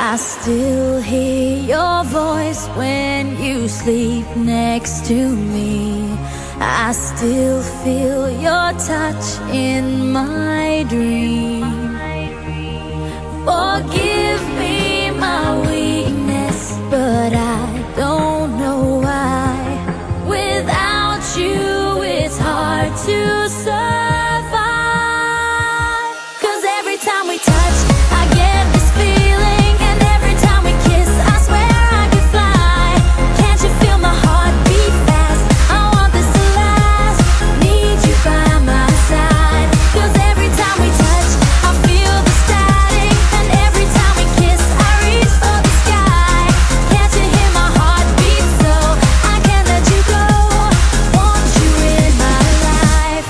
I still hear your voice when you sleep next to me. I still feel your touch in my dream. Forgive me my weakness, but I don't know why. Without you, it's hard to survive. 'Cause every time we touch, I get this feeling, and every time we kiss, I swear I could fly. Can't you feel my heart beat fast? I want this to last. Need you by my side. 'Cause every time we touch, I feel the static, and every time we kiss, I reach for the sky. Can't you hear my heart beat? So I can't let you go. Want you in my life.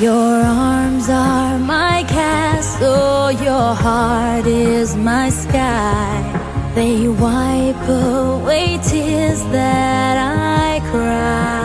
Your arms are my castle, your heart is my sky. They wipe away tears that I cry.